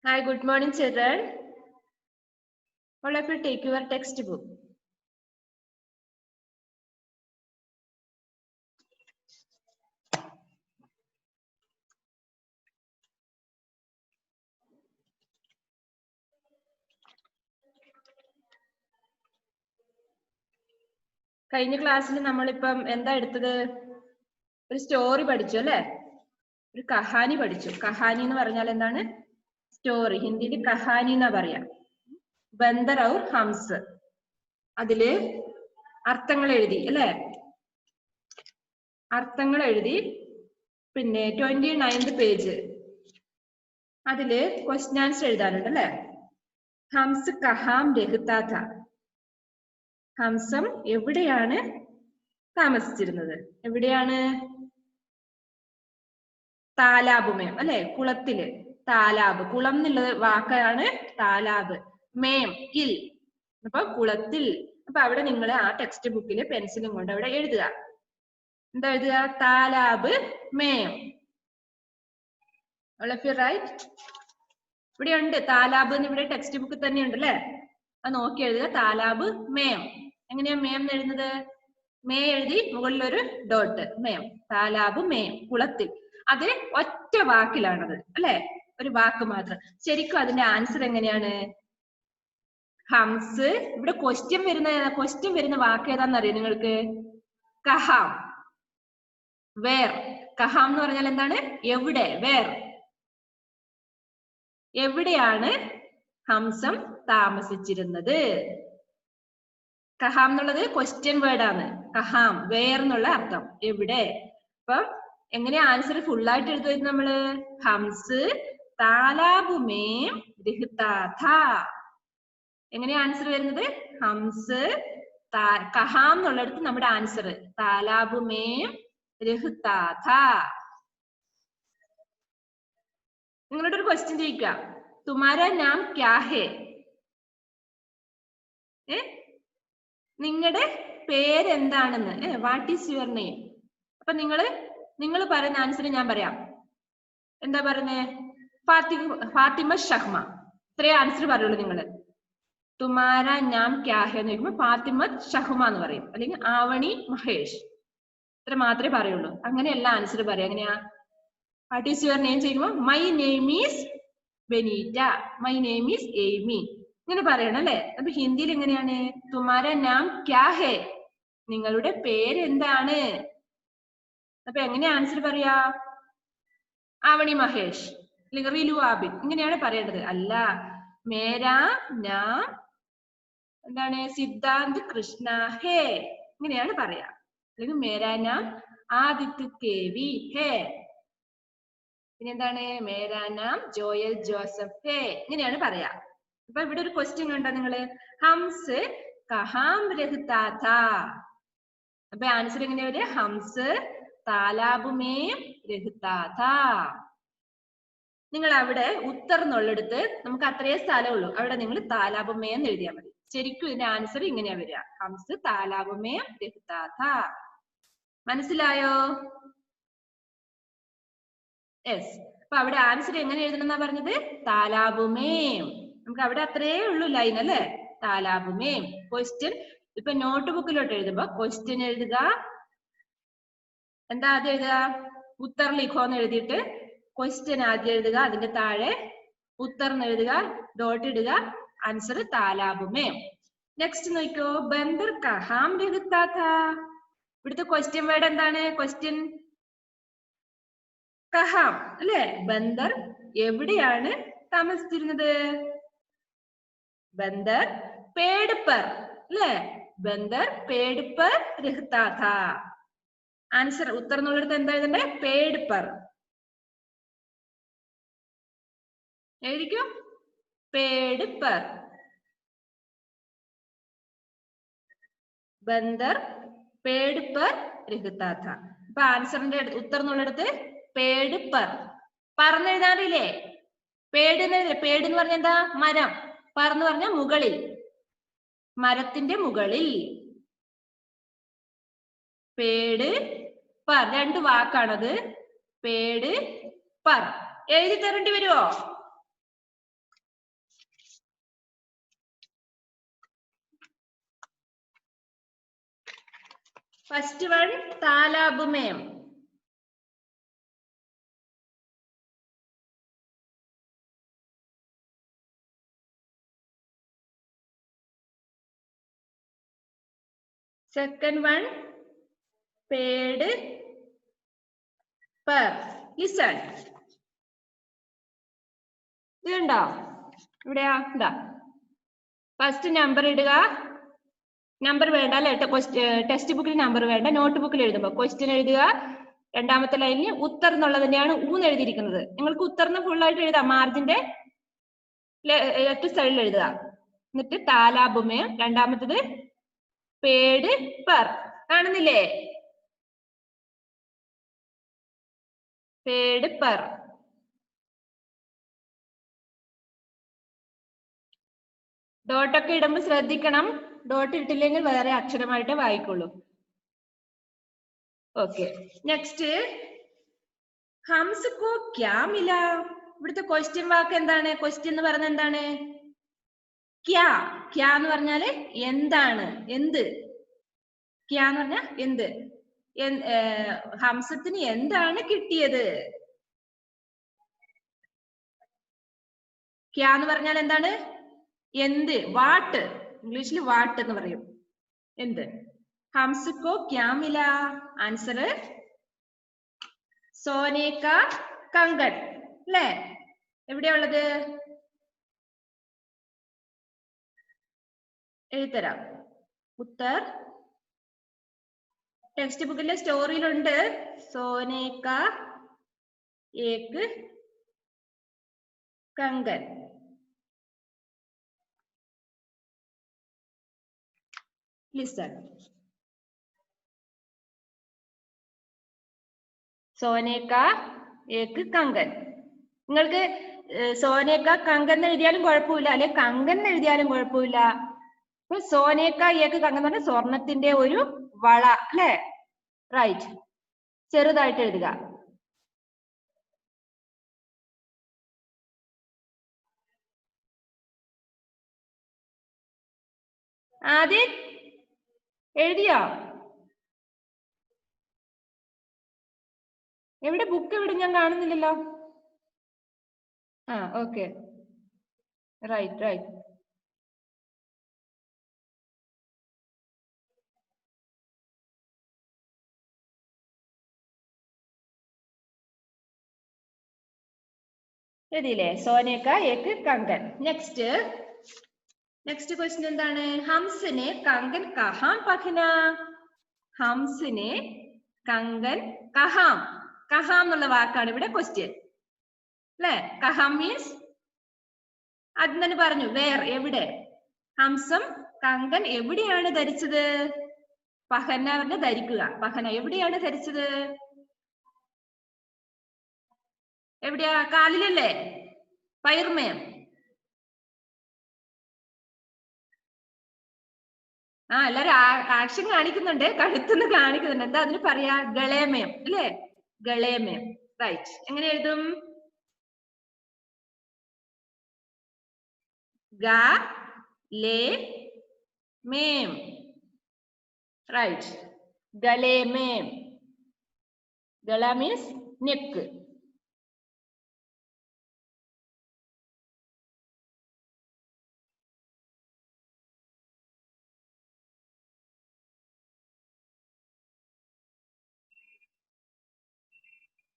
Hi, good morning, children. All of you take your textbook. കഴിഞ്ഞ ക്ലാസ്സിൽ നമ്മളിപ്പം എന്താ എടുത്തത്? ഒരു സ്റ്റോറി പഠിച്ചു അല്ലേ? ഒരു കഹാനി പഠിച്ചു. കഹാനി എന്ന് പറഞ്ഞാൽ എന്താണ്? സ്റ്റോറി. ഹിന്ദിയിൽ കഹാനി എന്നാ പറയാ. ബന്ദർ ഔർ ഹംസ്. അതില് അർത്ഥങ്ങൾ എഴുതി അല്ലേ? അർത്ഥങ്ങൾ എഴുതി. പിന്നെ 29th പേജ്. അതില് ക്വസ്റ്റ്യൻ ആൻസർ എഴുതാനുണ്ട് അല്ലേ? ഹംസ് കഹാം രഹ്താ ഥാ. ഹംസം എവിടെയാണ് താമസിച്ചിരുന്നത്? എവിടെയാണ്? താലാബ് മേം അല്ലെ? കുളത്തില്. താലാബ്, കുളം എന്നുള്ള വാക്കാണ് താലാബ്. മേം ഇൽ, അപ്പൊ കുളത്തിൽ. അപ്പൊ അവിടെ നിങ്ങൾ ആ ടെക്സ്റ്റ് ബുക്കില് പെൻസിലും കൊണ്ട് അവിടെ എഴുതുക. എന്താ എഴുതുക? താലാബ് മേം. റൈറ്റ്? ഇവിടെ ഉണ്ട് താലാബ് എന്ന്, ഇവിടെ ടെക്സ്റ്റ് ബുക്കിൽ തന്നെ ഉണ്ട് അല്ലെ? അത് നോക്കി എഴുതുക. താലാബ് മേം. എങ്ങനെയാ മേം എഴുതുന്നത്? മേ എഴുതി മുകളിൽ ഒരു ഡോട്ട്. മേം. താലാബ് മേം, കുളത്തിൽ. അത് ഒറ്റ വാക്കിലാണത് അല്ലെ? ഒരു വാക്ക് മാത്രം. ശരിക്കും അതിന്റെ ആൻസർ എങ്ങനെയാണ്? ഹംസ്. ഇവിടെ ക്വസ്റ്റ്യൻ വരുന്ന വാക്ക് ഏതാണെന്നറിയോ നിങ്ങൾക്ക്? കഹാം. വേർ. കഹാം എന്ന് പറഞ്ഞാൽ എന്താണ്? എവിടെ? വേർ. എവിടെയാണ് ഹംസം താമസിച്ചിരുന്നത്? കഹാം എന്നുള്ളത് ക്വസ്റ്റ്യൻ വേർഡ് ആണ്. കഹാം, വേർ എന്നുള്ള അർത്ഥം. എവിടെ? അപ്പൊ എങ്ങനെയാ ആൻസർ ഫുൾ ആയിട്ട് എഴുതുന്നത് നമ്മള്? ഹംസ് താലാബ് മേം രഹ്താ ഥാ. എങ്ങനെയാ ആൻസർ വരുന്നത്? ഹംസ് കഹാം എന്നുള്ളിടത്ത് നമ്മുടെ ആൻസർ താലാബ് മേം രഹ്താ ഥാ. നിങ്ങളോട് ഒരു ക്വസ്റ്റ്യൻ ചോദിക്കുക. തുമാരാ നാം ക്യാ ഹേ? നിങ്ങളുടെ പേരെന്താണെന്ന്. What is your name? അപ്പൊ നിങ്ങൾ പറയുന്ന ആൻസർ ഞാൻ പറയാം. എന്താ പറയുന്നേ? ഫാത്തിമ ഷഹ്മ. ഇത്രേ ആൻസർ പറയുള്ളൂ നിങ്ങള്. തുമാര നാം ക്യാ ഹേ എന്ന് ചോദിക്കുമ്പോൾ ഫാത്തിമ ഷഹ്മ എന്ന് പറയും, അല്ലെങ്കിൽ ആവണി മഹേഷ്. ഇത്ര മാത്രമേ പറയുള്ളൂ. അങ്ങനെയല്ല ആൻസർ പറയാം. എങ്ങനെയാ? വാട്ട് ഈസ് യുവർ നെയിം ചോദിക്കുമ്പോൾ my name is Benita, my name is Amy, ഇങ്ങനെ പറയണം അല്ലെ? അപ്പൊ ഹിന്ദിയിൽ എങ്ങനെയാണ്? തുമാര നാം ക്യാ ഹേ? നിങ്ങളുടെ പേര് എന്താണ്? അപ്പൊ എങ്ങനെയാ ആൻസർ പറയാ? ആവണി മഹേഷ് അല്ലെങ്കിൽ റിലു ആബിൻ, ഇങ്ങനെയാണ് പറയേണ്ടത്. അല്ല, മേരാ നാം എന്താണ്? സിദ്ധാന്ത് കൃഷ്ണ ഹേ, ഇങ്ങനെയാണ് പറയാ. അല്ലെങ്കിൽ മേരാ നാം ആദിത്യ കേവി ഹേ. പിന്നെന്താണ്? മേരാ നാം ജോയൽ ജോസഫ് ഹേ, ഇങ്ങനെയാണ് പറയാ. അപ്പൊ ഇവിടെ ഒരു ക്വസ്റ്റ്യൻ കണ്ടോ നിങ്ങള്? ഹംസ് കഹാം രഹ്താ ഥാ. അപ്പൊ ആൻസർ എങ്ങനെയാ വരിക? ഹംസ് താലാബ് മേം രഹ്താ ഥാ. നിങ്ങൾ അവിടെ ഉത്തർ എന്നുള്ളെടുത്ത് നമുക്ക് അത്രയേ സ്ഥലമുള്ളൂ, അവിടെ നിങ്ങൾ താലാബ് മേം എന്ന് എഴുതിയാൽ മതി. ശരിക്കും ഇതിന്റെ ആൻസർ ഇങ്ങനെയാ വരിക. ഹംസ് താലാബ് മേം രഹ്താ ഥാ. മനസ്സിലായോ? യെസ്. അപ്പൊ അവിടെ ആൻസർ എങ്ങനെ എഴുതണം എന്നാ പറഞ്ഞത്? താലാബ് മേം. നമുക്ക് അവിടെ അത്രേ ഉള്ളൂ ലൈൻ അല്ലെ? താലാബ് മേം. ക്വസ്റ്റ്യൻ ഇപ്പൊ നോട്ട് ബുക്കിലോട്ട് എഴുതുമ്പോ ക്വസ്റ്റ്യൻ എഴുതുക. എന്താ ആദ്യം എഴുതുക? ഉത്തർ ലിഖോ എന്ന് എഴുതിയിട്ട് ക്വസ്റ്റ്യൻ ആദ്യം എഴുതുക, അതിന്റെ താഴെ ഉത്തർ എന്ന് എഴുതുക, ഡോട്ട് ഇടുക, ആൻസർ താലാബ് മേം. നെക്സ്റ്റ് നോക്കിക്കോ. ബന്ദർ കഹാം രഹ്താ ഥാ. ഇവിടുത്തെ ക്വസ്റ്റ്യൻ വേർഡ് എന്താണ്? ക്വസ്റ്റ്യൻ കഹാം അല്ലെ? ബന്ദർ എവിടെയാണ് താമസിച്ചിരുന്നത്? ബന്ദർ പേട് പർ അല്ലെ? ബന്ദർ പേട് പർ രഹ്താ ഥാ. ആൻസർ ഉത്തർ എന്നുള്ളിടത്ത് എന്താ എഴുതണ്ടേ? പേട് പർ എഴുതിക്കോ. പേട് പർ. ബന്ദർ പേട് പർ രഹ്താ ഥാ. അപ്പൊ ആൻസറിന്റെ ഉത്തർ എന്നുള്ളിടത്ത് പേട് പർ. പറന്നെഴുതാറില്ലേ? പേട് എന്ന് പറഞ്ഞ എന്താ? മരം. പറന്ന് പറഞ്ഞ മുകളിൽ, മരത്തിന്റെ മുകളിൽ. പേട് പർ, രണ്ട് വാക്കാണത്. പേട് പർ എഴുതി തരേണ്ടി വരുമോ? ഫസ്റ്റ് വൺ താലാബ് മേം. സെക്കൻഡ് വൺ പേട് per. Listen. ഇത് കണ്ടോ? ഇവിടെയാ ഇതാ. ഫസ്റ്റ് നമ്പർ ഇടുക. നമ്പർ വേണ്ട അല്ലെ, ടെക്സ്റ്റ് ബുക്കിൽ നമ്പർ വേണ്ട, നോട്ട് ബുക്കിൽ എഴുതുമ്പോൾ ക്വസ്റ്റ്യൻ എഴുതുക. രണ്ടാമത്തെ ലൈനിൽ ഉത്തർ എന്നുള്ളത് തന്നെയാണ് ഊന്ന് എഴുതിയിരിക്കുന്നത്. നിങ്ങൾക്ക് ഉത്തറിന് ഫുൾ ആയിട്ട് എഴുതാം, മാർജിന്റെ ലെഫ്റ്റ് സൈഡിൽ എഴുതുക. എന്നിട്ട് താലാബുമേ, രണ്ടാമത്തത് പേട് per. കാണുന്നില്ലേ? പേട് per. ഡോട്ടൊക്കെ ഇടുമ്പോൾ ശ്രദ്ധിക്കണം, ഡോട്ട് ഇട്ടില്ലെങ്കിൽ വേറെ അക്ഷരമായിട്ട് വായിക്കുള്ളൂ. ഓക്കെ, നെക്സ്റ്റ് ഹംസ് കോ ക്യാ മില. ഇവിടുത്തെ ക്വസ്റ്റ്യൻ വാക്ക് എന്താണ്? ക്വസ്റ്റ്യൻ എന്ന് പറഞ്ഞ എന്താണ്? ക്യാ. ക്യാ എന്ന് പറഞ്ഞാല് എന്താണ്, എന്ത്. ക്യാ എന്ന് പറഞ്ഞാൽ എന്ത്. ഹംസത്തിന് എന്താണ് കിട്ടിയത്? ക്യാ എന്ന് പറഞ്ഞാൽ എന്താണ്? എന്ത്. വാട്ട്. ഇംഗ്ലീഷിൽ വാട്ട് എന്ന് പറയും. എന്ത്. ഹംസ് കോ ക്യാ മില. ആൻസർ സോനെ കാ കങ്കൺ. അല്ലേ? എവിടെയാ ഉള്ളത്? എഴുതരാം. ഉത്തർ ടെക്സ്റ്റ് ബുക്കിലെ സ്റ്റോറിയിലുണ്ട്. സോനെ കാ ഏക് കങ്കൻ. ലിസൺ. സോനേക്ക ഏക്ക് കങ്കൻ. നിങ്ങൾക്ക് സോനേക്ക കങ്കൻ എന്ന് എഴുതിയാലും കുഴപ്പമില്ല, അല്ലെ കങ്കൻ എന്ന് എഴുതിയാലും കുഴപ്പമില്ല. അപ്പൊ സോനേക്ക ഏക്ക് കങ്കൻ എന്ന് പറഞ്ഞാൽ സ്വർണത്തിന്റെ ഒരു വള, അല്ലെ? റൈറ്റ്. ചെറുതായിട്ട് എഴുതുക. ആദ്യം എഴുതിയോ? എവിടെ ബുക്ക്? എവിടെ? ഞാൻ കാണുന്നില്ലല്ലോ. ആ, ഓക്കെ, റൈറ്റ് റൈറ്റ്. എഴുതിയില്ലേ? സോനേക്ക ഏക്ക് കങ്കൻ. നെക്സ്റ്റ് ക്വസ്റ്റ്യൻ എന്താണ്? ഹംസിനെ കങ്കൻ കഹാം പഹന. ഹംസിനെ കങ്കൻ കഹാം. കഹാം എന്നുള്ള വാക്കാണ് ഇവിടെ ക്വസ്റ്റ്യൻ, അല്ലെ? കഹാം മീൻസ് ആദ്യം തന്നെ പറഞ്ഞു, വേർ, എവിടെ. ഹംസം കങ്കൻ എവിടെയാണ് ധരിച്ചത്? പഹന പറഞ്ഞ ധരിക്കുക. പഹന എവിടെയാണ് ധരിച്ചത്? എവിടെയാ? കാലിലല്ലേ? പൈർമയം. ആ, എല്ലാരും ആക്ഷൻ കാണിക്കുന്നുണ്ട്, കഴുത്തുനിന്ന് കാണിക്കുന്നുണ്ട്. എന്താ അതിന് പറയാ? ഗളേമയം, അല്ലേ? ഗളേമയം. റൈറ്റ്. എങ്ങനെ എഴുതും? ഗ-ലേ-മേം. റൈറ്റ്. ഗളേമേം. ഗള means neck.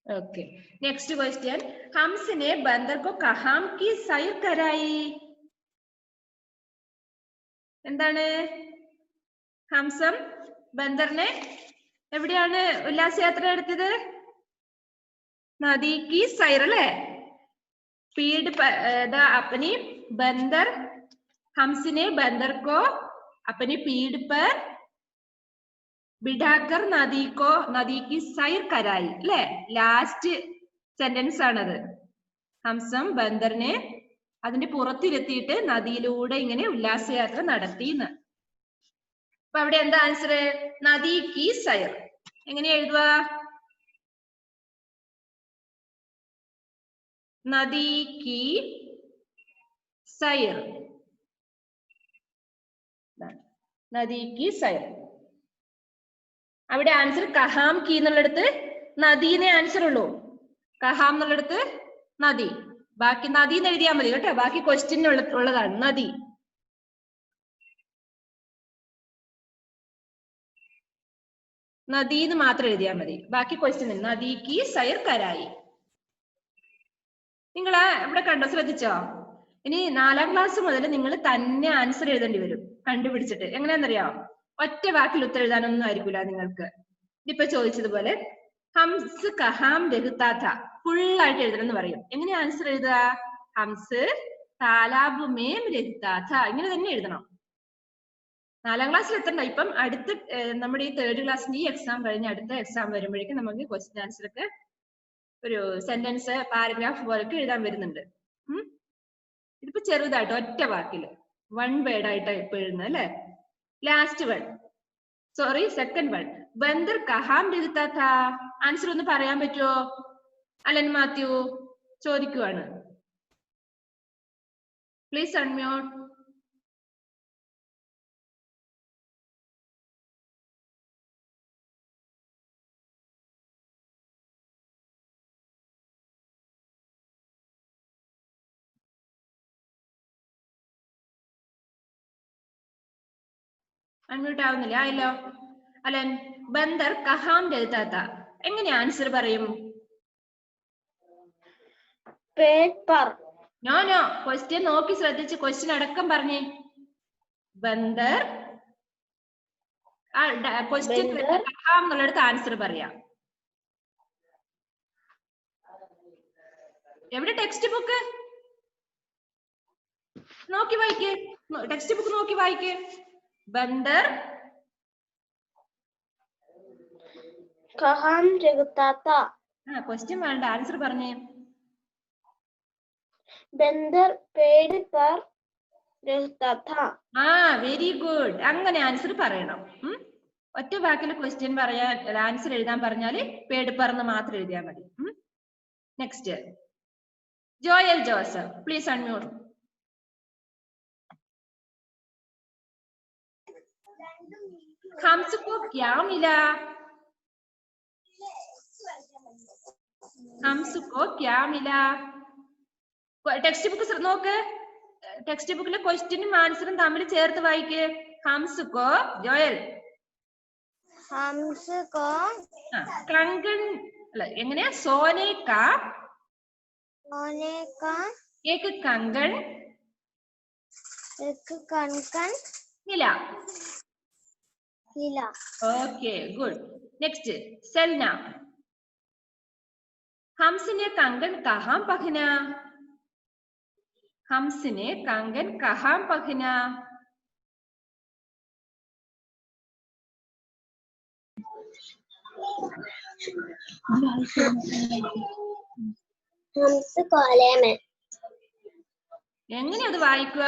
Okay, next question. हम्स ने बंदर को कहां की सैर कराई. എന്താണ്? ഹംസം ബന്ദറിനെ എവിടെയാണ് ഉല്ലാസയാത്ര എടുത്തത്? നദി की सैर, അല്ലേ? पीड़ अपनी बंदर, हम्स ने बंदर को अपनी पीड़ पर बिठाकर नदी की सैर कराई, അല്ലേ? ലാസ്റ്റ് സെന്റൻസ് ആണത്. ഹംസം ബന്ദറിനെ അതിന്റെ പുറത്തിരുത്തിയിട്ട് നദിയിലൂടെ ഇങ്ങനെ ഉല്ലാസയാത്ര നടത്തിന്ന്. അപ്പൊ അവിടെ എന്താ ആൻസർ? നദി കി സൈർ. എങ്ങനെ എഴുതുക? നദി കി സൈർ. നദി കി സൈർ. അവിടെ ആൻസർ കഹാം കി എന്നുള്ളിടത്ത് നദീനെ ആൻസർ ഉള്ളൂ. കഹാം എന്നുള്ളിടത്ത് നദി. ബാക്കി നദി എന്ന് എഴുതിയാൽ മതി കേട്ടോ. ബാക്കി ക്വസ്റ്റ്യൻ ഉള്ളതാണ് നദി. നദി എന്ന് മാത്രം എഴുതിയാൽ മതി. ബാക്കി ക്വസ്റ്റ്യൻ നദി കി സൈർ കരായി. നിങ്ങൾ ഇവിടെ കണ്ടോ, ശ്രദ്ധിച്ചോ? ഇനി 4ാം ക്ലാസ് മുതൽ നിങ്ങൾ തന്നെ ആൻസർ എഴുതേണ്ടി വരും കണ്ടുപിടിച്ചിട്ട്. എങ്ങനെയാണെന്നറിയോ? ഒറ്റ വാക്കിൽ ഉത്തരം എഴുതാനൊന്നും ആയിരിക്കില്ല നിങ്ങൾക്ക്. ഇതിപ്പോ ചോദിച്ചതുപോലെ ഹംസ് കഹാം രഹ്താഥ ഫുള്ളായിട്ട് എഴുതണം എന്ന് പറയും. എങ്ങനെ ആൻസർ എഴുതുക? ഹംസ് താലാബ് മേം രഹ്താഥ, ഇങ്ങനെ തന്നെ എഴുതണം. 4ാം ക്ലാസ്സിൽ എത്തണ്ട. ഇപ്പം അടുത്ത നമ്മുടെ ഈ 3rd ക്ലാസ്സിന്റെ ഈ എക്സാം കഴിഞ്ഞ് അടുത്ത എക്സാം വരുമ്പോഴേക്കും നമുക്ക് ക്വസ്റ്റ്യൻ ആൻസർ ഒക്കെ ഒരു സെന്റൻസ് പാരഗ്രാഫ് പോലൊക്കെ എഴുതാൻ വരുന്നുണ്ട്. ഇതിപ്പോ ചെറുതായിട്ട് ഒറ്റ വാക്കിൽ 1 വേർഡ് ആയിട്ട് ഇപ്പൊ എഴുതുന്നത് അല്ലെ. Last word, sorry second word, ബന്ദർ കഹാം രഹ്താഥ. ആൻസർ ഒന്ന് പറയാൻ പറ്റുമോ? അലൻ മാത്യു ചോദിക്കുവാണ്. Please unmute. അൺമ്യൂട്ട് ആവുന്നില്ല. ആയല്ലോ. അലൻ, ബന്ദർ കഹാം രഹ്താഥ എങ്ങനെ ആൻസർ പറയും? നോ നോ, ക്വസ്റ്റ്യൻ നോക്കി ശ്രദ്ധിച്ച് ക്വസ്റ്റ്യൻ അടക്കം പറഞ്ഞേ. ബന്ദർ ക്വസ്റ്റ്യൻ കഹാം എന്നുള്ളടത്ത് ആൻസർ പറയാം. എവിടെ ടെക്സ്റ്റ് ബുക്ക്? നോക്കി വായിക്കേ, ടെക്സ്റ്റ് ബുക്ക് നോക്കി വായിക്കേ. ബന്ദർ കഹാം രഹ്താഥ. ക്വസ്റ്റ്യൻ വേണ്ട, ആൻസർ പറഞ്ഞേ. ബന്ദർ പേട് പർ രഹ്താഥ. Very good. അങ്ങനെ ആൻസർ പറയണം. ഒറ്റ വാക്കിൽ ക്വസ്റ്റ്യൻ പറയാൻ ആൻസർ എഴുതാൻ പറഞ്ഞാല് പേട് പറന്ന് മാത്രം എഴുതിയാൽ മതി. Next, Joel Joseph, please unmute. ഹംസ് കോ ക്യാ മിലാ? ഹംസ് കോ ക്യാ മിലാ? ടെക്സ്റ്റ് ബുക്ക് നോക്ക്. ടെക്സ്റ്റ് ബുക്കിലെ ക്വസ്റ്റ്യനും ആൻസറും തമ്മിൽ ചേർത്ത് വായിക്ക്. ഹംസ് കോ, ജോയൽ, ഹംസ് കോ കങ്കൺ അല്ല, എങ്ങനെയാ? സോനെ കാ एक कंगन मिला. Okay good. नेक्स्ट, सेलना, हम्स ने कंगन कहाँ पहना? हम्स ने कंगन कहाँ पहना? ഹംസ് കോലെ में. എങ്ങനെ അത് വായിക്കുക?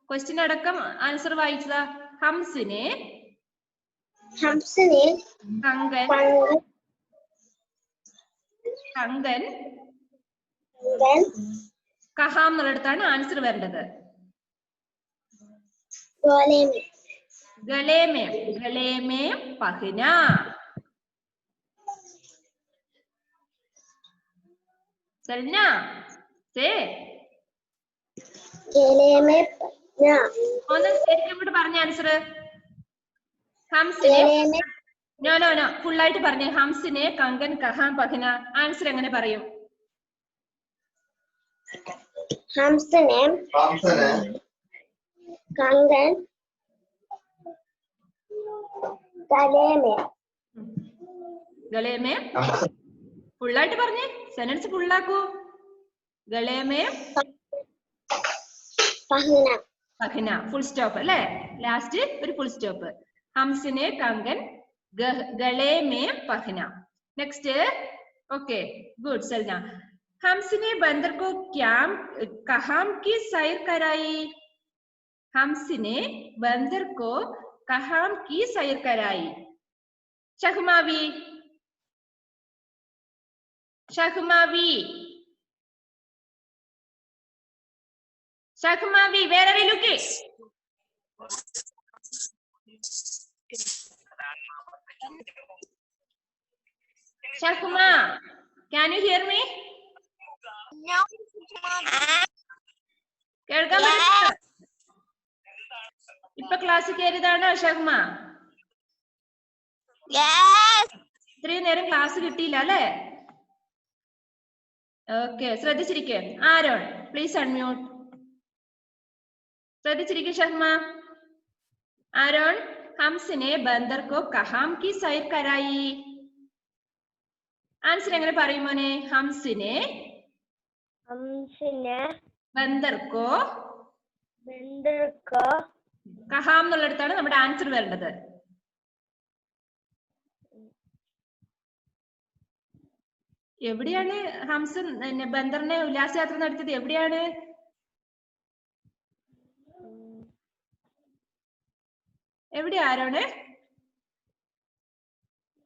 ക്വസ്റ്റ്യൻ അടക്കം answer വായിച്ചതാ. ഹംസിനെ Kangen Kangen Kahaan എന്നുള്ളിടത്താണ് answer വരേണ്ടത്. ഗളേമേ പഹ്ന. സൽന സേ ഒന്ന് ശരിക്കും കൂടെ പറഞ്ഞ ആൻസർ. ഹംസിനെ നോ നോ നോ ഫുള്ളായിട്ട് പറഞ്ഞേ. ഹംസിനെ കങ്കൻ കഹാം പഹ്ന. ആൻസർ എങ്ങനെ പറയും? ഹംസിനെ കങ്കൻ ഗളേമേ ഫുള്ളായിട്ട് പറഞ്ഞേ. സെന്റൻസ് ഫുള്ളാക്കൂ. ഗളേമേ പഹ്ന. ഫുൾ സ്റ്റോപ്പ് അല്ലേ? ലാസ്റ്റ് ഒരു ഫുൾ സ്റ്റോപ്പ്. ഹംസിനെ കങ്കൻ ഗളേമേ പഹ്ന. Next, okay good Selna. ഹംസിനെ ബന്ദർ को क्या कहां की सैर कराई? हम्सिने बंदर को कहां की सैर कराई? शहमावी where are you looking? Shahma, can you hear me? കേൾക്കാൻ പറ്റുന്നുണ്ടോ? ഇപ്പൊ ക്ലാസ് കയറിയതാണോ ഷഹ്മ? ഇത്രയും നേരം ക്ലാസ് കിട്ടിയില്ല അല്ലേ? ഓക്കെ, ശ്രദ്ധിച്ചിരിക്കേ. Aaron, please unmute. ശ്രദ്ധിച്ചിരിക്കേ ഷഹ്മ. ആരോൺ, ഹംസിനെ ബന്ദർ കോ കഹാം കി സൈർ കരായി? ആൻസർ എങ്ങനെ പറയും മോനെ? ഹംസിനെ ബന്ദർ കോ കഹാം എന്നുള്ളിടത്താണ് നമ്മുടെ ആൻസർ വരേണ്ടത്. എവിടെയാണ് ഹംസൻ ബന്ദറിനെ ഉല്ലാസയാത്ര നടത്തിയത്? എവിടെയാണ്? എവിടെയാ ആരോണ്?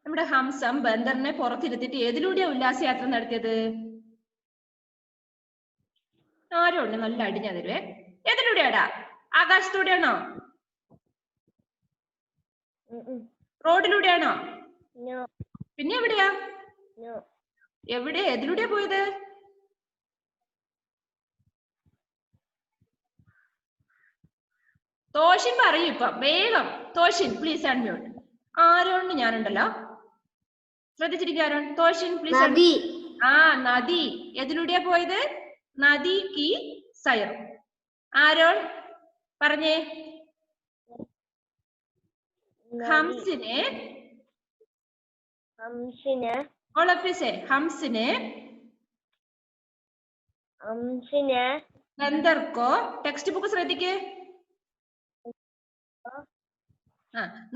നമ്മുടെ ഹംസം ബന്ദറിനെ പുറത്തിരുത്തിട്ട് ഏതിലൂടെയാ ഉല്ലാസയാത്ര നടത്തിയത്? ആരോണ് നല്ല അടിഞ്ഞ തരുവേ. ഏതിലൂടെയാടാ? ആകാശത്തൂടെയാണോ? റോഡിലൂടെയാണോ? പിന്നെ എവിടെയാ? എവിടെ ഏതിലൂടെയാ പോയത്? തോഷിൻ പറയൂ ഇപ്പൊ വേഗം. തോഷിൻ പ്ലീസ് അൺമ്യൂട്ട്. ആരോണ് ഞാനുണ്ടല്ലോ, ശ്രദ്ധിച്ചിരിക്കും ആരോൺ. തോഷിൻ പ്ലീസ്. ആ, നദി. ഏതിലൂടെയാ പോയത്? നദി കി സൈർ. ആരോൺ പറഞ്ഞേ. ഹംസിനെ ബന്ദർ കോ, ടെക്സ്റ്റ് ബുക്ക് ശ്രദ്ധിക്കേ.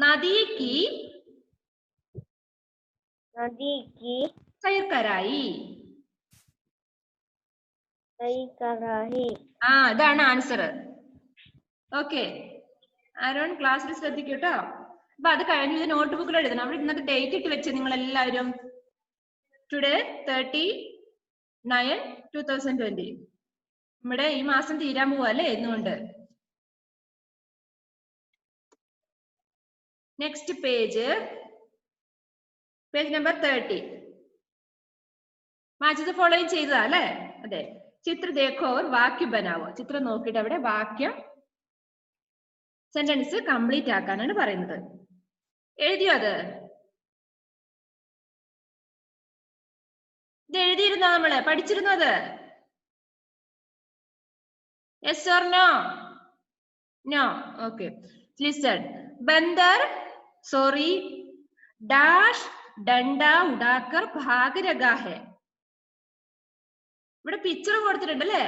നദി കി സൈർ കരായി. ഇതാണ് ആൻസർ. ഓക്കെ ആരോൺ, ക്ലാസ്സിൽ ശ്രദ്ധിക്കൂട്ടോ. അപ്പൊ അത് കഴിഞ്ഞ് ഇത് നോട്ട് ബുക്കിൽ എഴുതണം. അവിടെ ഇന്നത്തെ ഡേറ്റ് ഇട്ട് വെച്ച് നിങ്ങൾ എല്ലാവരും. ടുഡേ 30/9/2020. നമ്മുടെ ഈ മാസം തീരാൻ പോവാ അല്ലേ എന്നുകൊണ്ട്. Next page number 30. വായിച്ചത് ഫോളോ ചെയ്തതാ അല്ലേ? അതെ. ചിത്ര ദേഖോ വാക്യം ബനാവോ. ചിത്രം നോക്കിയിട്ട് അവിടെ വാക്യം സെന്റൻസ് കംപ്ലീറ്റ് ആക്കാനാണ് പറയുന്നത്. എഴുതിയോ അത്? ഇത് എഴുതിയിരുന്നോ? നമ്മള് പഠിച്ചിരുന്നോ അത്? Yes or no? No. Okay, listen. ബന്ദർ സോറി ഡാഷ് ഡണ്ട ഉടാക്കർ ഭാഗ് രഹാ ഹൈ. ഇവിടെ പിക്ചർ കൊടുത്തിട്ടുണ്ട് അല്ലേ?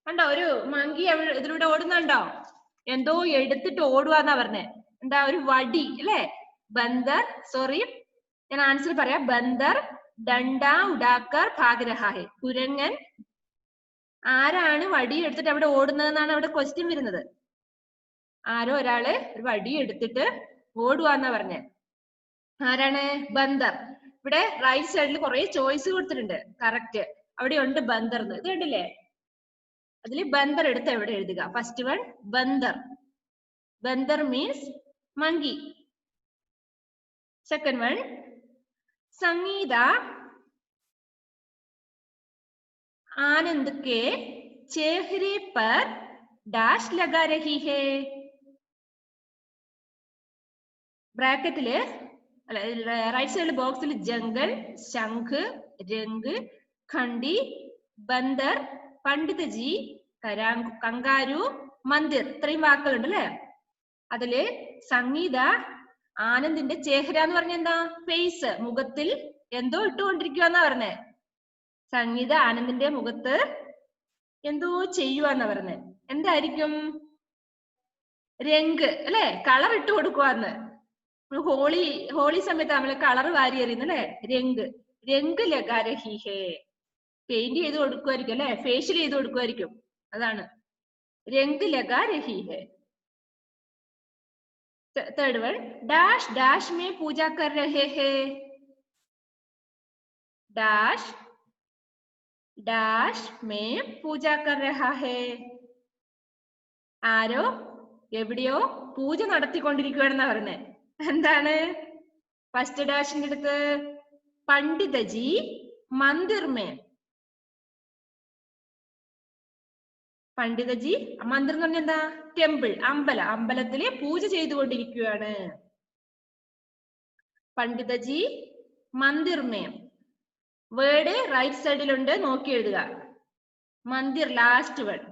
കണ്ടോ? ഒരു മങ്കി ഇതിലൂടെ ഓടുന്നുണ്ടോ? എന്തോ എടുത്തിട്ട് ഓടുവാന്നാ പറഞ്ഞേ. എന്താ? ഒരു വടി അല്ലേ? ബന്ദർ സോറി, ഞാൻ ആൻസർ പറയാം. ബന്ദർ ഡണ്ട ഉടാക്കർ ഭാഗ് രഹാ ഹൈ. കുരങ്ങൻ ആരാണ് വടി എടുത്തിട്ട് അവിടെ ഓടുന്നതെന്നാണ് അവിടെ ക്വസ്റ്റ്യൻ വരുന്നത്. ആരോ ഒരാള് ഒരു വടി എടുത്തിട്ട് ഓടുവാന്നാ പറഞ്ഞേ. ആരാണ്? ബന്ദർ. ഇവിടെ റൈറ്റ് സൈഡിൽ കുറെ ചോയ്സ് കൊടുത്തിട്ടുണ്ട്. കറക്റ്റ് അവിടെ ഉണ്ട് ബന്ദർ. ഇത് കണ്ടില്ലേ? അതില് ബന്ദർ എടുത്ത് എവിടെ എഴുതുക? ഫസ്റ്റ് വൺ ബന്ദർ. ബന്ദർ means monkey. Second one Sangeeta Anand के चेहरे पर डैश लगा रही है. ബ്രാക്കറ്റില് റൈറ്റ് സൈഡിൽ ബോക്സിൽ ജംഗൽ, ശംഖ്, രംഗ്, ഖണ്ഡി, ബന്ദർ, പണ്ഡിത് ജി, കങ്കാരു, മന്ദിർ, ഇത്രയും വാക്കുകളുണ്ട് അല്ലെ? അതില് സംഗീത ആനന്ദിന്റെ ചേഹ്ര എന്ന് പറഞ്ഞ എന്താ? ഫേസ്, മുഖത്തിൽ എന്തോ ഇട്ടുകൊണ്ടിരിക്കുവാന്നാ പറഞ്ഞേ. സംഗീത ആനന്ദിന്റെ മുഖത്ത് എന്തോ ചെയ്യുവാന്നാ പറഞ്ഞേ. എന്തായിരിക്കും? രംഗ് അല്ലെ? കളർ ഇട്ട് കൊടുക്കുവാന്ന്. ഹോളി സമയത്ത് നമ്മള് കളർ വാരി എറിയുന്നു അല്ലെ? രംഗ് ലഗാ രഹി ഹേ. പെയിന്റ് ചെയ്ത് കൊടുക്കുമായിരിക്കും അല്ലെ? ഫേഷ്യൽ ചെയ്ത് കൊടുക്കുമായിരിക്കും. അതാണ് രംഗ് ലഗാ രഹി ഹേ. Third one dash dash may പൂജ കർ രഹേ ഹേ. ഡാഷ് ഡാഷ് മേ പൂജ കർ രഹാ ഹേ. ആരോ എവിടെയോ പൂജ നടത്തിക്കൊണ്ടിരിക്കുകയാണെന്നാ പറഞ്ഞേ. എന്താണ്? ഫസ്റ്റ് ഡാഷിന്റെ അടുത്ത് പണ്ഡിതജി മന്ദിർ മേ. പണ്ഡിതജി മന്ദിർ എന്ന് പറഞ്ഞാൽ എന്താ? ടെമ്പിൾ, അമ്പലം. അമ്പലത്തില് പൂജ ചെയ്തുകൊണ്ടിരിക്കുകയാണ്. പണ്ഡിതജി മന്ദിർ മേ. വേർഡ് റൈറ്റ് സൈഡിലുണ്ട്, നോക്കി എഴുതുക. Mandir last word.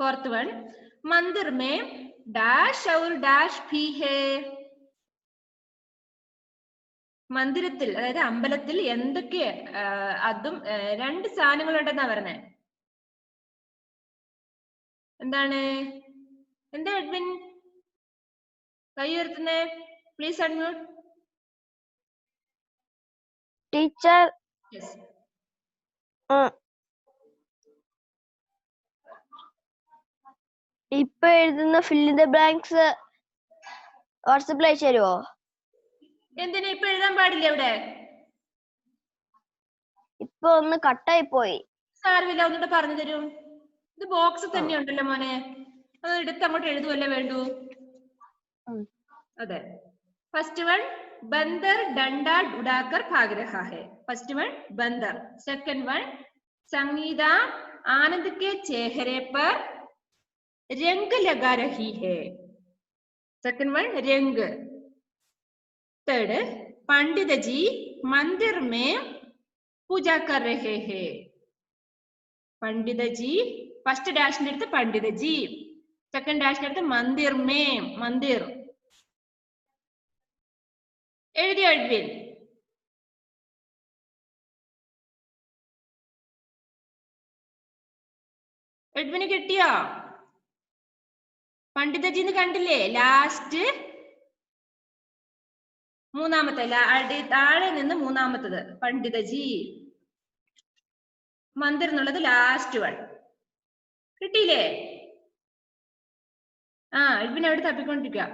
Fourth one मंदिर में डैश और डैश भी है. മന്ദിരത്തിൽ അതായത് അമ്പലത്തിൽ എന്തൊക്കെ അതും രണ്ട് സാധനങ്ങളുണ്ടെന്നാ പറഞ്ഞേ. എന്താണ്? എന്താ എഡ്വിൻ കൈ ഉയർത്തുന്നേ? Please unmute. ടീച്ചർ ഇപ്പൊ എഴുതുന്ന ഫിൽ ഇൻ ദ ബ്ലാങ്ക്സ് വാട്സാപ്പിൽ അയച്ചു തരുമോ? എന്തിനാ ഇപ്പൊ എഴുതാൻ പാടില്ല ഇവിടെ? ഇപ്പൊ ഒന്ന് കട്ടായി പോയി. സാരമില്ല, ഒന്നുകൂടെ പറഞ്ഞു തരും. ഇത് ബോക്സ് തന്നെ ഉണ്ടല്ലോ മോനെ, അത് എടുത്ത് അങ്ങോട്ട് എഴുതുവല്ലേ വേണ്ടു. അതെ. ഫസ്റ്റ് വൺ ബന്ദർ ഡണ്ട ഉടാക്കർ ഭാഗ് രഹാ ഹൈ. ഫസ്റ്റ് വൺ ബന്ദർ. സെക്കൻഡ് വൺ സംഗീത ആനന്ദ് के चेहरे पर रंग लगा रही है. सेकंड वन रंग. थर्ड पंडित जी मंदिर में पूजा कर रहे हैं. पंडित जी फर्स्ट डैश ने पंडित जी, सेकंड डैश ने मंदिर में. मंदिर എഴുതിയോ എഡ്വിൻ? എഡ്വിന് കിട്ടിയോ? പണ്ഡിതജിന്ന് കണ്ടില്ലേ? ലാസ്റ്റ് മൂന്നാമത്തെ താഴെ നിന്ന് മൂന്നാമത്തത് പണ്ഡിതജി. മന്ദിർ എന്നുള്ളത് ലാസ്റ്റ് വൺ. കിട്ടിയില്ലേ? എഡ്വിൻ അവിടെ തപ്പിക്കൊണ്ടിരിക്കുക.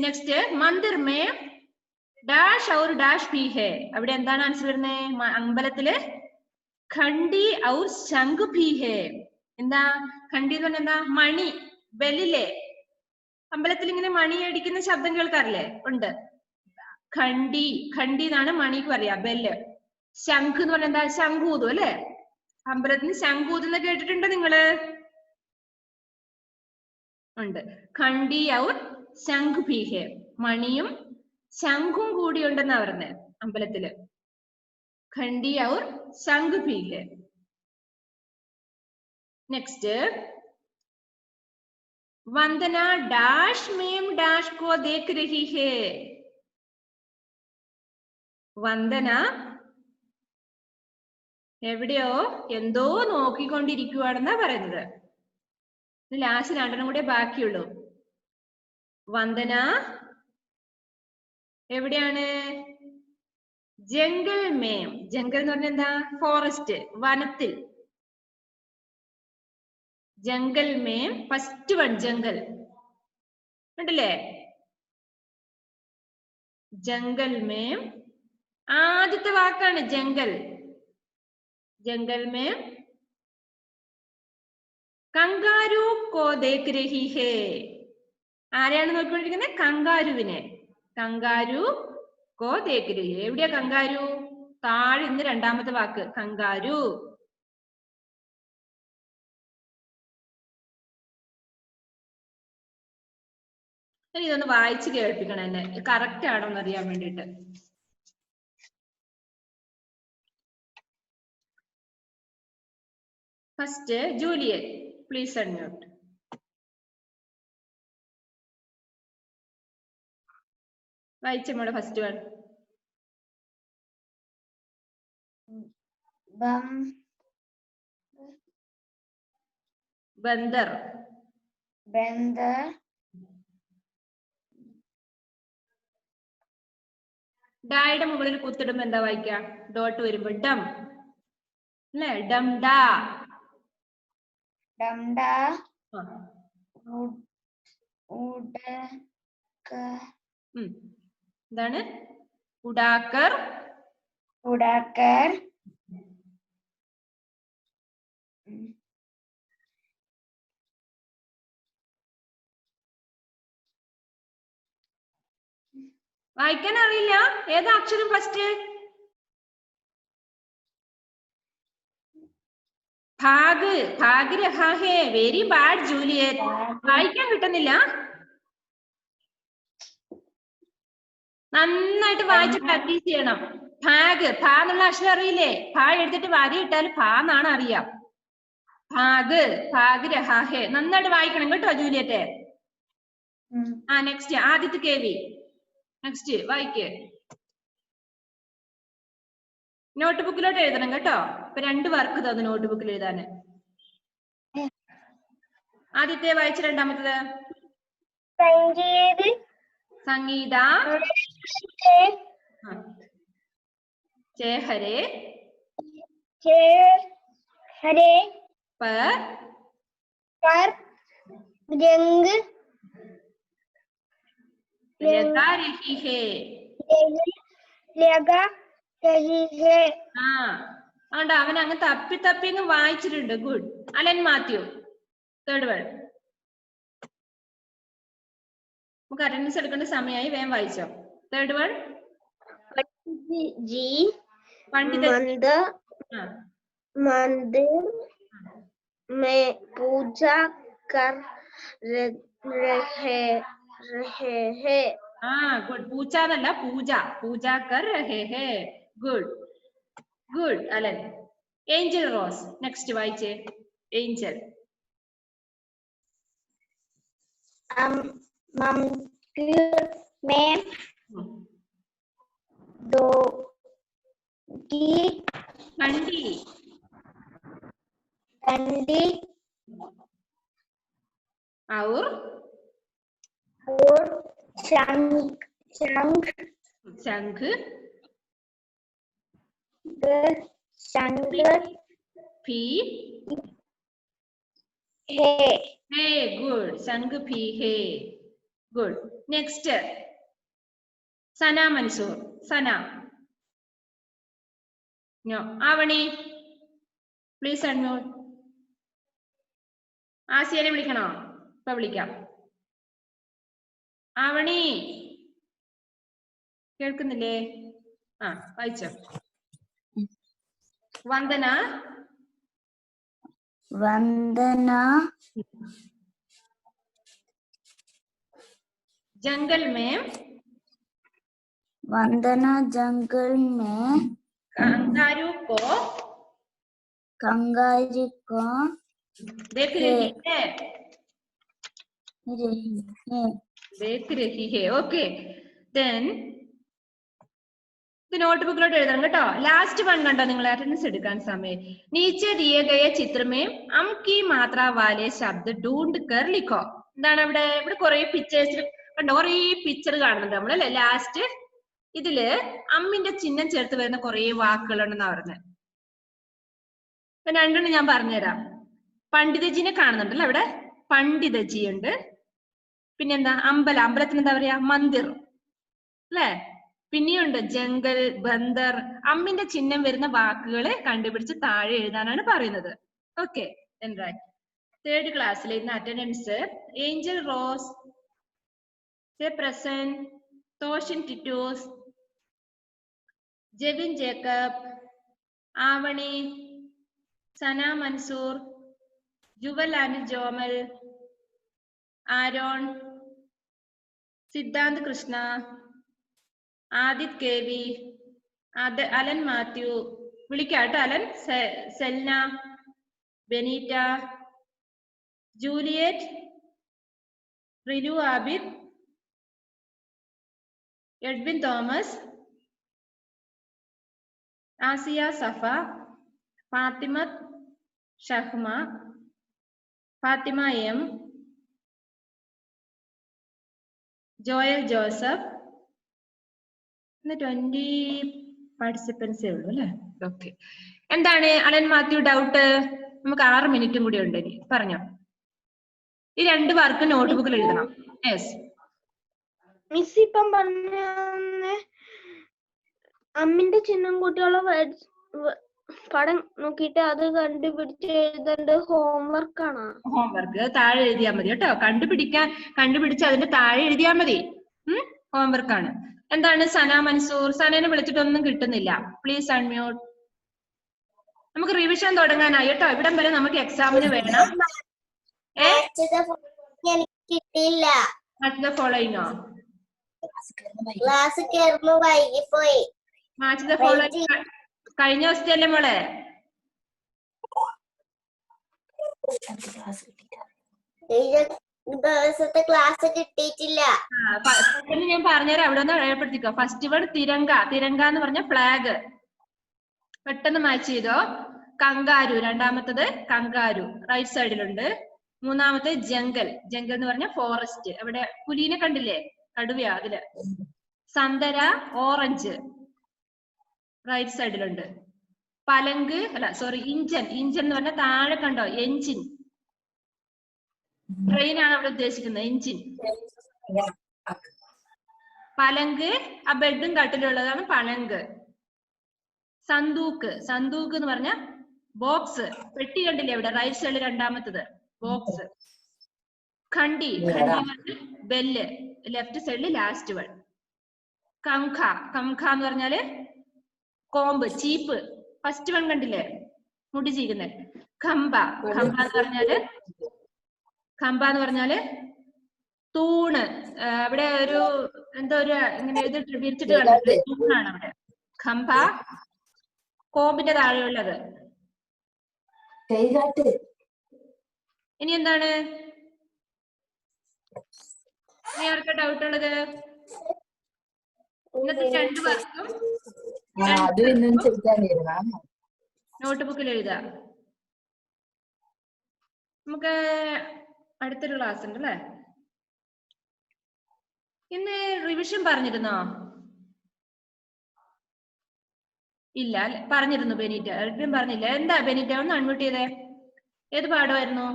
നെക്സ്റ്റ് മന്ദിർ മേ ഡാഷ് ഔർ ഡാഷ് ഭി ഹേ. അവിടെ എന്താണ് ആൻസർ വരുന്നത്? അമ്പലത്തില് ഖണ്ഡി ഔർ ശംഖ് ഭി ഹേ. എന്താ ഖണ്ഡി എന്ന് പറഞ്ഞാൽ എന്താ? മണി, ബെല്ലില്ലേ? അമ്പലത്തിൽ ഇങ്ങനെ മണി അടിക്കുന്ന ശബ്ദം കേൾക്കാറില്ലേ? ഉണ്ട്. ഖണ്ഡി, ഖണ്ഡി എന്നാണ് മണിക്ക് പറയാ, ബെല്ല്. ശംഖ് എന്ന് പറഞ്ഞാൽ എന്താ? ശംഖൂതു അല്ലെ? അമ്പലത്തിന് ശംഖൂതെന്ന് കേട്ടിട്ടുണ്ടോ നിങ്ങള്? ഉണ്ട്. ഖണ്ഡി ഔർ ശംഖ് ഭി ഹേ. മണിയും ശംഖും കൂടി ഉണ്ടെന്നാ പറഞ്ഞത് അമ്പലത്തില്. ഖണ്ഡി ഔർ ശംഖ് ഭി ഹേ. നെക്സ്റ്റ് വന്ദന ഡാഷ് മേം ഡാഷ് കോ ദേഖ് രഹി ഹേ. വന്ദന എവിടെയോ എന്തോ നോക്കിക്കൊണ്ടിരിക്കുവാണെന്നാ പറയുന്നത്. ലാസ്റ്റ് രണ്ടെണ്ണം കൂടെ ബാക്കിയുള്ളൂ. വന്ദന എവിടെയാണ്? ജംഗിൾ മേം. ജംഗിൾ എന്ന് പറഞ്ഞാൽ എന്താ? ഫോറസ്റ്റ്, വനത്തിൽ. ജംഗിൾ മേം ഫസ്റ്റ് വൺ ജംഗിൾ ഉണ്ടല്ലേ? ജംഗിൾ മേം ആദ്യത്തെ വാക്കാണ് ജംഗിൾ. ജംഗിൾ മേം കങ്കാരു കോ ദേഖ് രഹി ഹേ. ആരെയാണ് നോക്കിക്കൊണ്ടിരിക്കുന്നത്? കങ്കാരുവിനെ. കങ്കാരു കോ ദേഖ് രഹി. എവിടെയാ കങ്കാരു? താഴെ ഇന്ന് രണ്ടാമത്തെ വാക്ക് കങ്കാരു. ഇനി ഇതൊന്ന് വായിച്ച് കേൾപ്പിക്കണം എന്നെ, കറക്റ്റ് ആണോ എന്ന് അറിയാൻ വേണ്ടിട്ട്. First Julian, please unmute. വായിച്ച മോളെ ഫസ്റ്റ് വൺ. ബന്ദർ. ബന്ദർ ഡായുടെ മുകളിൽ കുത്തിടുമ്പോ എന്താ വായിക്ക? ഡോട്ട് വരുമ്പോ ഡം അല്ലെ? ഡം ഡാ. ഡം ഡാ. എന്താണ്? ഉഡാക്കർ. ഉഡാക്കർ. വായിക്കാൻ അറിയില്ല? ഏതാ അക്ഷരം ഫസ്റ്റ്? ഭാഗ്. ഭാഗ് രഹാ ഹേ. Very bad Juliet. വായിക്കാൻ കിട്ടുന്നില്ല? നന്നായിട്ട് വായിച്ച് പ്രാക്ടീസ് ചെയ്യണം. ഭാഗ്. ഭാ എന്നുള്ള അക്ഷരം അറിയില്ലേ? ഭാ എഴുതിട്ട് വരി ഇട്ടാൽ ഭാ എന്നാണ് അറിയാം. ഭാഗ്. ഭാഗ് രഹാ ഹേ. നന്നായിട്ട് വായിക്കണം കേട്ടോ Juliet. Next Aditya KV. Next വായിക്ക്. നോട്ട് ബുക്കിലോട്ട് എഴുതണം കേട്ടോ. ഇപ്പൊ 2 വർക്ക് തന്നു നോട്ട് ബുക്കിൽ എഴുതാന്. ആദ്യത്തെ വായിച്ച രണ്ടാമത്തത്. സംഗീത ചേഹരെ पर रंग लगा रही है. लगा रही है. അതുകൊണ്ട് അവൻ അങ്ങ് തപ്പി തപ്പി അങ്ങ് വായിച്ചിട്ടുണ്ട്. Good. Alan Mathew third word. നമുക്ക് അറ്റൻഡൻസ് എടുക്കേണ്ട സമയമായി. വേഗം വായിച്ചോ. Third word. मंदिर में पूजा कर रहे हैं. गुड. पूजा എന്നല്ല പൂജ. പൂജ कर रहे हैं. Good. Good Alan. Angel Rose. Next വായിച്ചേ. ഏഞ്ചൽ. मंदिर में दो कंडी और शंख भी है. गुड. शंख भी है. Good. Next Sana Mansoor. Sana. No. Avani please unmute. ആസിയനെ വിളിക്കണോ? ഇപ്പൊ വിളിക്കാം. ആവണി കേൾക്കുന്നില്ലേ? വായിച്ചോ. വന്ദന. जंगल में कंगारू को देख रही है. ओके. देन നോട്ട്ബുക്കിലോട്ട് എഴുതണം കേട്ടോ. ലാസ്റ്റ് വൺ കണ്ടോ നിങ്ങൾ? അറ്റൻഡൻസ് എടുക്കാൻ സമയം. നീച്ചെ ദിയെ ഗയെ ചിത്ര में अम की मात्रा वाले शब्द ढूंढ कर लिखो. എന്താണ് ഇവിടെ? ഇവിടെ കുറെ പിക്ചേഴ്സ് കണ്ടോ? കുറെ പിക്ചർ കാണുന്നുണ്ട് നമ്മൾ അല്ലെ? ലാസ്റ്റ് ഇതില് അമ്മിന്റെ ചിഹ്നം ചേർത്ത് വരുന്ന കുറെ വാക്കുകളുണ്ടെന്നാ പറഞ്ഞത്. രണ്ടെണ്ണം ഞാൻ പറഞ്ഞുതരാം. പണ്ഡിതജിനെ കാണുന്നുണ്ടല്ലോ അവിടെ. പണ്ഡിതജി ഉണ്ട്. പിന്നെന്താ? അമ്പലത്തിന് എന്താ പറയാ? മന്ദിർ അല്ലെ? പിന്നെയുണ്ട് ജംഗൽ, ബന്ദർ. അമ്മിന്റെ ചിഹ്നം വരുന്ന വാക്കുകളെ കണ്ടുപിടിച്ച് താഴെ എഴുതാനാണ് പറയുന്നത്. ഓക്കെ. തേർഡ് ക്ലാസ്സിലെ ഇന്ന് attendance Angel Rose, present, Toshin Titus, Jevin Jacob, Avani, Sana Mansoor, Jewel and Jomal, Aaron, Siddhant Krishna, Adith K V, Alan Mathew. വിളിക്കാട്ടോ Alan. Selna, Benita, Juliet, Rinu Abid, Edwin Thomas, Asiya Safa, Fathimath Shahma, Fathima M, Joel Joseph. 20 പാർട്ടിസിപ്പൻസേ ഉള്ളൂ അല്ലെ? ഓക്കെ. എന്താണ് അലൻ മാത്യു ഡൗട്ട്? നമുക്ക് 6 മിനിറ്റും കൂടി ഉണ്ട്. ഇനി പറഞ്ഞോ. ഈ 2 വർക്ക് നോട്ട്ബുക്കിൽ എഴുതണം. Yes miss. ഇപ്പം പറഞ്ഞ അമ്മിന്റെ ചിഹ്നം കൂട്ടിയുള്ള പടം നോക്കിയിട്ട് അത് കണ്ടുപിടിച്ച് എഴുതേണ്ട ഹോംവർക്ക് ആണ്. ഹോംവർക്ക് താഴെ എഴുതിയാൽ മതി കേട്ടോ. കണ്ടുപിടിച്ച് അതിന്റെ താഴെ എഴുതിയാൽ മതി. ഹോംവർക്ക് ആണ്. എന്താണ് സന മൻസൂർ? സനനെ വിളിച്ചിട്ടൊന്നും കിട്ടുന്നില്ല. Please unmute. നമുക്ക് റിവിഷൻ തുടങ്ങാനായി കേട്ടോ. ഇവിടം വരെ നമുക്ക് എക്സാമിന് വേണം. കിട്ടിയില്ല. ഫോളോയിങ്ങോ? ക്ലാസ് കേറുമ്പോ വൈകിപ്പോയി. മാച്ച് ദ ഫോളോയിങ് കഴിഞ്ഞ ദിവസത്തെ മോളെ? ദിവസത്തെ ക്ലാസ് കിട്ടിയിട്ടില്ല. ഞാൻ പറഞ്ഞുതരാം. അവിടെ ഒന്ന് ഏർപ്പെടുത്തിക്കോ. ഫസ്റ്റ് വേർഡ് തിരങ്ക. തിരങ്ക എന്ന് പറഞ്ഞ ഫ്ലാഗ്. പെട്ടെന്ന് മാച്ച് ചെയ്തോ. കങ്കാരു രണ്ടാമത്തത് കങ്കാരു റൈറ്റ് സൈഡിലുണ്ട്. മൂന്നാമത്തെ ജംഗൽ. ജംഗൽ എന്ന് പറഞ്ഞ ഫോറസ്റ്റ്. അവിടെ പുലിനെ കണ്ടില്ലേ? കടുവയാ അതില്. സന്തര ഓറഞ്ച് റൈറ്റ് സൈഡിലുണ്ട്. പലങ്ക് അല്ല സോറി ഇഞ്ചൻ. ഇഞ്ചൻ എന്ന് പറഞ്ഞ താഴെ കണ്ടോ? എഞ്ചിൻ. ട്രെയിൻ ആണ് അവിടെ ഉദ്ദേശിക്കുന്നത്. എഞ്ചിൻ. പലങ്ക് ആ ബെഡും കട്ടിലുള്ളതാണ് പലങ്ക്. സന്തൂക്ക്. സന്തൂക്ക് എന്ന് പറഞ്ഞ ബോക്സ്. പെട്ടി കണ്ടില്ലേ അവിടെ റൈറ്റ് സൈഡിൽ രണ്ടാമത്തത് ബോക്സ്. ഖണ്ഡി. ഖണ്ഡി ബെല്ല് ലെഫ്റ്റ് സൈഡിൽ ലാസ്റ്റ് വൺ. കംഖ. കംഖ എന്ന് പറഞ്ഞാല് കോമ്പ് ചീപ്പ്. ഫസ്റ്റ് വൺ കണ്ടില്ലേ മുടി ചീകുന്നത്. ഖമ്പ. ഖമ്പ എന്ന് പറഞ്ഞാല് ഖമ്പ എന്ന് പറഞ്ഞാല് തൂണ്. അവിടെ ഒരു എന്തോ ഒരു ഇങ്ങനെ എഴുതിട്ട് വിരിച്ചിട്ട് കണ്ടിട്ട് തൂണാണ് അവിടെ. ഖമ്പ കോമ്പിന്റെ താഴെയുള്ളത്. ഇനി എന്താണ്? ഇനി ആർക്കാ ഡൗട്ട് ഉള്ളത്? ഇന്നത്തെ 2 വർക്കും നോട്ട്ബുക്കിൽ എഴുതാം. നമുക്ക് അടുത്തൊരു ക്ലാസ് ഉണ്ട് അല്ലേ? ഇന്ന് റിവിഷൻ പറഞ്ഞിരുന്നോ? ഇല്ല അല്ലെ? പറഞ്ഞിരുന്നു ബെനീറ്റ. ആരും പറഞ്ഞില്ല. എന്താ ബെനീറ്റ? ഒന്ന് അൺമ്യൂട്ട് ചെയ്തേ. ഏത് പാഠമായിരുന്നു?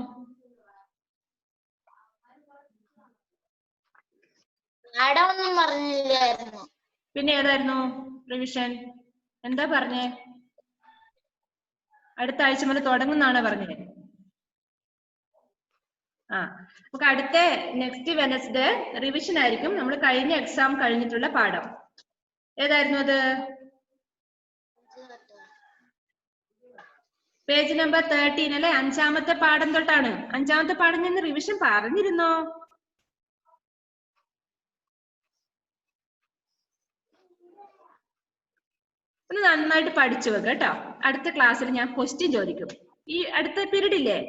പാഠമൊന്നും പറഞ്ഞില്ലായിരുന്നു. പിന്നെ ഏതായിരുന്നു റിവിഷൻ? എന്താ പറഞ്ഞേ? അടുത്ത ആഴ്ച മുതൽ തുടങ്ങുന്നാണ് പറഞ്ഞത്. നമുക്ക് അടുത്ത നെക്സ്റ്റ് വെനസ്ഡേ റിവിഷൻ ആയിരിക്കും. നമ്മൾ കഴിഞ്ഞ എക്സാം കഴിഞ്ഞിട്ടുള്ള പാഠം ഏതായിരുന്നു അത്? പേജ് നമ്പർ 13 അല്ലെ? 5ാമത്തെ പാഠം തൊട്ടാണ്. 5ാമത്തെ പാഠം നിന്ന് റിവിഷൻ പറഞ്ഞിരുന്നോ? ഒന്ന് നന്നായിട്ട് പഠിച്ചു വെക്ക കേട്ടോ. അടുത്ത ക്ലാസ്സിൽ ഞാൻ ക്വസ്റ്റ്യൻ ചോദിക്കും. ഈ അടുത്ത പീരീഡ് ഇല്ലേ,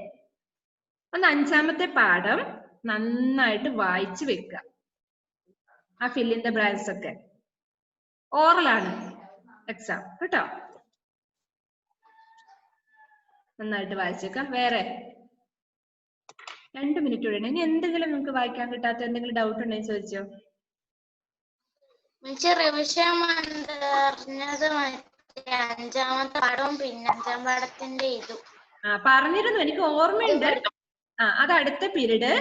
ഒന്ന് 5ാമത്തെ പാഠം നന്നായിട്ട് വായിച്ചു വെക്കുക. ആ ഫിൽ ഇൻ ദ ബ്ലാങ്ക്സ് ഒക്കെ ഓറലാണ് എക്സാം കേട്ടോ. നന്നായിട്ട് വായിച്ചേക്കാം. വേറെ 2 മിനിറ്റ് കൂടെ. ഇനി എന്തെങ്കിലും നിങ്ങൾക്ക് വായിക്കാൻ കിട്ടാത്ത എന്തെങ്കിലും ഡൗട്ട് ഉണ്ടെങ്കിൽ ചോദിച്ചോ. റിവിഷൻ പറഞ്ഞത് 5ാമത്തെ പാഠവും പിന്നെ 5ാം പാഠത്തിന്റെ ഇതും പറഞ്ഞിരുന്നു, എനിക്ക് ഓർമ്മയുണ്ട്. അത് അടുത്ത പീരീഡ്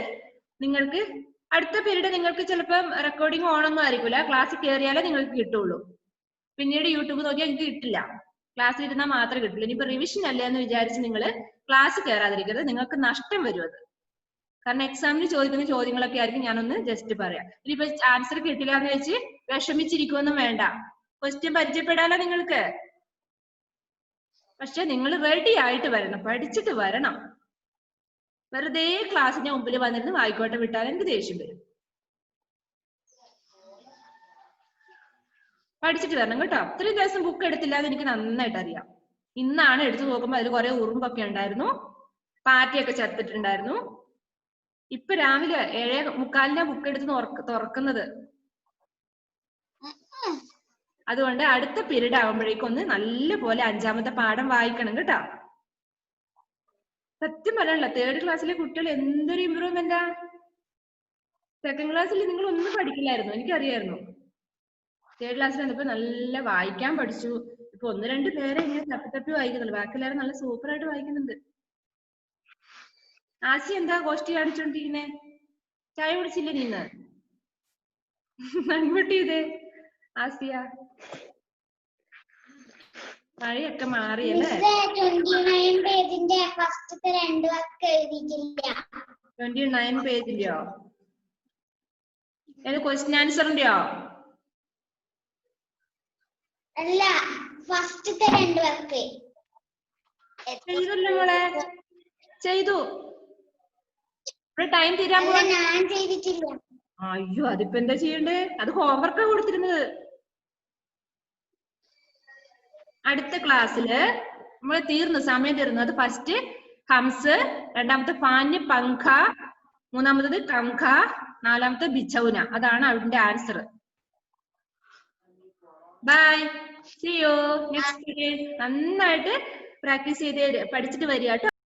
നിങ്ങൾക്ക് ചിലപ്പം റെക്കോർഡിംഗ് ഓണൊന്നും ആയിരിക്കില്ല. ക്ലാസ്സിൽ കയറിയാലേ നിങ്ങൾക്ക് കിട്ടുള്ളൂ. പിന്നീട് യൂട്യൂബ് നോക്കിയാൽ എനിക്ക് കിട്ടില്ല. ക്ലാസ്സിൽ ഇരുന്നാൽ മാത്രമേ കിട്ടുള്ളൂ. ഇനിയിപ്പോ റിവിഷൻ അല്ലേ എന്ന് വിചാരിച്ച് നിങ്ങൾ ക്ലാസ് കയറാതിരിക്കരുത്. നിങ്ങൾക്ക് നഷ്ടം വരും അത്. കാരണം എക്സാമിന് ചോദിക്കുന്ന ചോദ്യങ്ങളൊക്കെ ആയിരിക്കും. ഞാനൊന്ന് ജസ്റ്റ് പറയാം. ഇനിയിപ്പോ ആൻസർ കിട്ടില്ല എന്ന് വെച്ച് വിഷമിച്ചിരിക്കുമൊന്നും വേണ്ട. ക്വസ്റ്റ്യൻ പരിചയപ്പെടാലോ നിങ്ങൾക്ക്. പക്ഷെ നിങ്ങൾ റെഡി ആയിട്ട് വരണം, പഠിച്ചിട്ട് വരണം. വെറുതെ ക്ലാസ്സിന്റെ മുമ്പിൽ വന്നിരുന്ന് വായിക്കോട്ടെ വിട്ടാൽ എനിക്ക് ദേഷ്യം വരും. പഠിച്ചിട്ട് വരണം കേട്ടോ. ഇത്രയും ദിവസം ബുക്ക് എടുത്തില്ല എന്ന് എനിക്ക് നന്നായിട്ട് അറിയാം. ഇന്നാണ് എടുത്തു നോക്കുമ്പോൾ അതിൽ കുറെ ഉറുമ്പൊക്കെ ഉണ്ടായിരുന്നു, പാറ്റയൊക്കെ ചത്തിട്ടുണ്ടായിരുന്നു. ഇപ്പൊ രാവിലെ 7:45 ബുക്ക് എടുത്ത് തുറക്കുന്നത്. അതുകൊണ്ട് അടുത്ത പീരീഡ് ആകുമ്പോഴേക്കും ഒന്ന് നല്ല പോലെ 5ാമത്തെ പാഠം വായിക്കണം കേട്ടോ. സത്യം പറയാനല്ല, 3rd ക്ലാസ്സിലെ കുട്ടികൾ എന്തൊരു ഇമ്പ്രൂവ്മെന്റാ. 2nd ക്ലാസ്സിൽ നിങ്ങൾ ഒന്നും പഠിക്കില്ലായിരുന്നു, എനിക്കറിയായിരുന്നു. 3rd ക്ലാസ്സിൽ വന്നപ്പോ നല്ല വായിക്കാൻ പഠിച്ചു. ഇപ്പൊ 1-2 പേരെ ഇങ്ങനെ തപ്പി വായിക്കുന്നുള്ളു. ബാക്കി എല്ലാവരും നല്ല സൂപ്പർ ആയിട്ട് വായിക്കുന്നുണ്ട്. ആസി എന്താ ഗോഷ്ടി കാണിച്ചോണ്ടിരിക്കുന്നേ? ചായ കുടിച്ചില്ലേ നീന്ന്? അൺമ്യൂട്ട് ചെയ്തേ ആസിയ. മഴയൊക്കെ മാറിയല്ലേ? 29 പേജിന്റെ ഫസ്റ്റത്തെ 2 വർക്ക് എഴുതിയിട്ടില്ല. 29 പേജിന്റെയോ? ക്വസ്റ്റ്യൻ ആൻസറിന്റെയോ? അല്ല ഫസ്റ്റത്തെ 2 വർക്ക് ചെയ്തല്ലോ മോളെ, ചെയ്തു. ഇവിടെ ടൈം തീരാൻ അല്ല പോവാ. ഞാൻ ചെയ്തിട്ടില്ല. അയ്യോ, അതിപ്പോ എന്താ ചെയ്യണ്ടേ? അത് ഹോംവർക്കാ കൊടുത്തിരുന്നത്. അടുത്ത ക്ലാസ്സില് നമ്മൾ തീർന്നു, സമയം തീർന്നു. അത് ഫസ്റ്റ് ഹംസ്, രണ്ടാമത്തെ ഫാന് പങ്ക, മൂന്നാമത്തത് കങ്ക, നാലാമത്തെ ബിച്ചൗന. അതാണ് അതിന്റെ answer. Bye, see you next day. നന്നായിട്ട് പ്രാക്ടീസ് ചെയ്ത് പഠിച്ചിട്ട് വരിക കേട്ടോ.